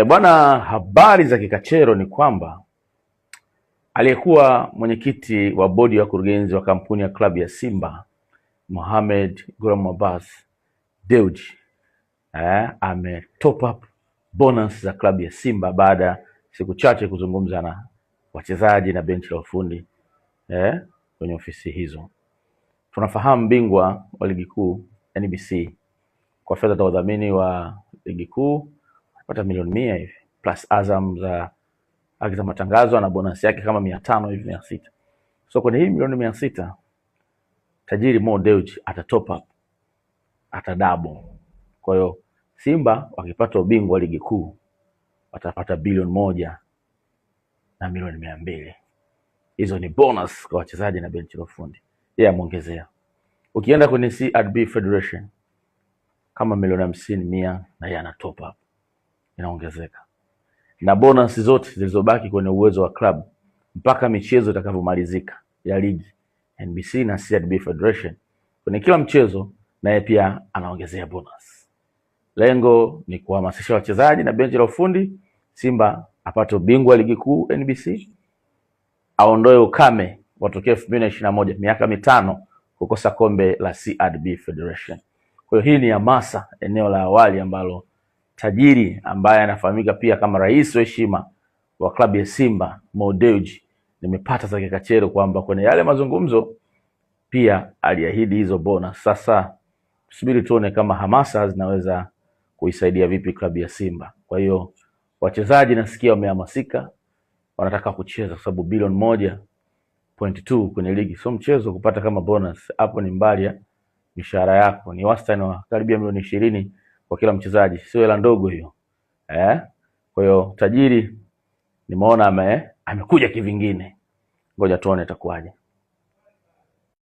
Bwana, habari za kikachero ni kwamba aliyekuwa mwenyekiti wa bodi ya wakurugenzi wa kampuni ya klabu ya Simba Mohamed Ghulam Abbas Dewji ame top up bonus za klabu ya Simba baada ya siku chache kuzungumza na wachezaji na benchi la ufundi kwenye ofisi hizo. Tunafahamu bingwa wa ligi kuu NBC kwa fedha za udhamini wa ligi kuu pata milioni 100 hivi plus Azam za haki za matangazo na bonus yake kama 500 hivi 600. So kwenye hii milioni 600 tajiri Mo Dewji ata top up, ata double. Kwa hiyo Simba wakipata ubingwa wa ligi kuu watapata bilioni 1 na milioni 200. Hizo ni bonus kwa wachezaji na benchi la ufundi. Yeye ameongezea. Ukienda kwenye CRB Federation kama milioni 50 100 na yeye ana top up. Inaongezeka. Na bonus zote zilizobaki kwenye uwezo wa club mpaka michezo itakavyomalizika ya ligi NBC na CRB Federation, kwenye kila mchezo naye pia anaongezea bonus. Lengo ni kuhamasisha wachezaji na benchi la ufundi Simba apate ubingwa wa ligi kuu NBC, aondoe ukame watokea 2021 miaka 5 kukosa kombe la CRB Federation. Kwa hiyo hii ni hamasa eneo la awali ambalo tajiri ambaye anafahamika pia kama rais wa heshima wa klabu ya Simba Mo Dewji nimepata za kikachero kwamba kwenye yale mazungumzo pia aliahidi hizo bonus. Sasa tusubiri tuone kama hamasa zinaweza kuisaidia vipi klabu ya Simba. Kwa hiyo wachezaji nasikia wamehamasika, wanataka kucheza kwa sababu bilioni 1.2 kwenye ligi sio mchezo kupata kama bonus. Hapo ni mbali ya mishahara yako, ni wastani wa karibia milioni 20 kwa kila mchezaji, sio hela ndogo hiyo. Kwa hiyo tajiri nimeona amekuja kivingine. Ngoja tuone itakuwaje.